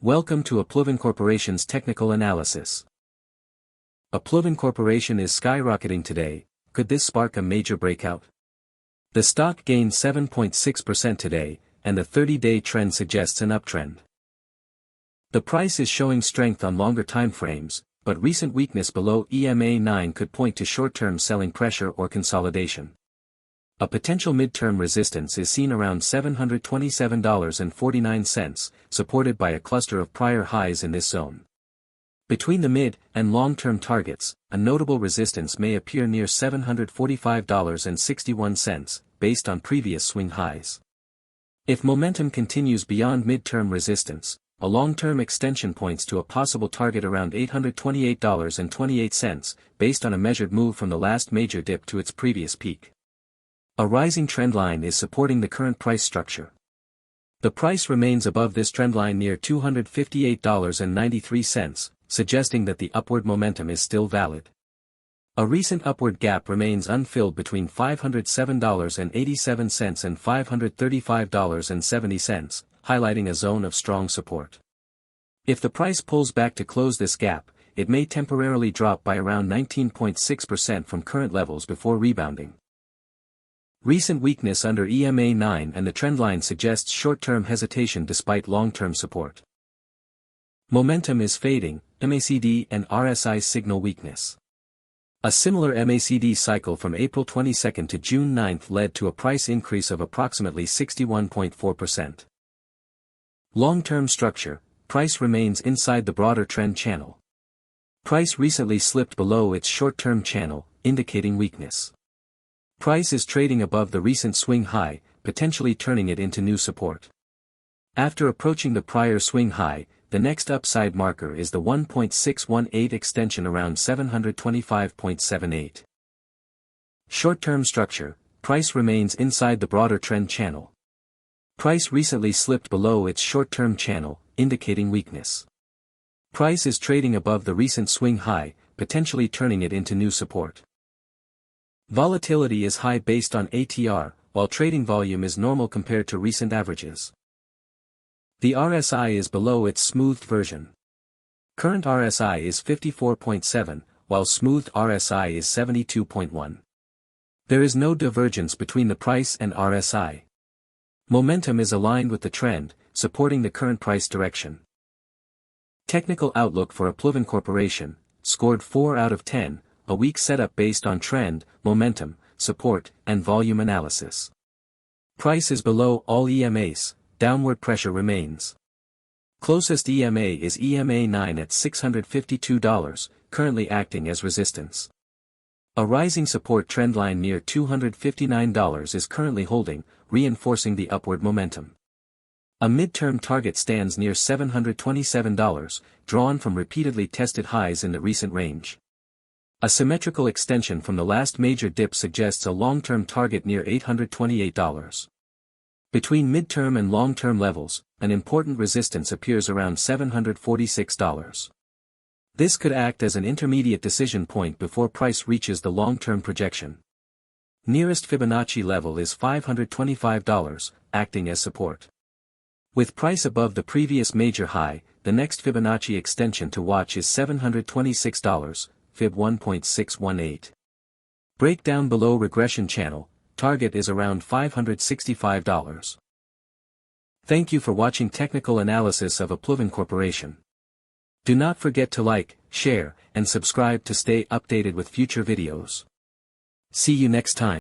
Welcome to Applovin-Corporation's technical analysis. Applovin-Corporation is skyrocketing today. Could this spark a major breakout? The stock gained 7.6% today, and the 30-day trend suggests an uptrend. The price is showing strength on longer timeframes, but recent weakness below EMA 9 could point to short-term selling pressure or consolidation. A potential mid-term resistance is seen around $727.49, supported by a cluster of prior highs in this zone. Between the mid- and long-term targets, a notable resistance may appear near $745.61, based on previous swing highs. If momentum continues beyond mid-term resistance, a long-term extension points to a possible target around $828.28, based on a measured move from the last major dip to its previous peak. A rising trendline is supporting the current price structure. The price remains above this trendline near $258.93, suggesting that the upward momentum is still valid. A recent upward gap remains unfilled between $507.87 and $535.70, highlighting a zone of strong support. If the price pulls back to close this gap, it may temporarily drop by around 19.6% from current levels before rebounding. Recent weakness under EMA 9 and the trendline suggests short-term hesitation despite long-term support. Momentum is fading, MACD and RSI signal weakness. A similar MACD cycle from April 22 to June 9 led to a price increase of approximately 61.4%. Long-term structure, price remains inside the broader trend channel. Price recently slipped below its short-term channel, indicating weakness. Price is trading above the recent swing high, potentially turning it into new support. After approaching the prior swing high, the next upside marker is the 1.618 extension around 725.78. Short-term structure, price remains inside the broader trend channel. Price recently slipped below its short-term channel, indicating weakness. Price is trading above the recent swing high, potentially turning it into new support. Volatility is high based on ATR, while trading volume is normal compared to recent averages. The RSI is below its smoothed version. Current RSI is 54.7, while smoothed RSI is 72.1. There is no divergence between the price and RSI. Momentum is aligned with the trend, supporting the current price direction. Technical outlook for Applovin-Corporation, scored 4 out of 10, a weak setup based on trend, momentum, support, and volume analysis. Price is below all EMAs, downward pressure remains. Closest EMA is EMA 9 at $652, currently acting as resistance. A rising support trendline near $259 is currently holding, reinforcing the upward momentum. A midterm target stands near $727, drawn from repeatedly tested highs in the recent range. A symmetrical extension from the last major dip suggests a long-term target near $828. Between mid-term and long-term levels, an important resistance appears around $746. This could act as an intermediate decision point before price reaches the long-term projection. Nearest Fibonacci level is $525, acting as support. With price above the previous major high, the next Fibonacci extension to watch is $726. Fib 1.618. Breakdown below regression channel, target is around $565. Thank you for watching technical analysis of Applovin-Corporation. Do not forget to like, share, and subscribe to stay updated with future videos. See you next time.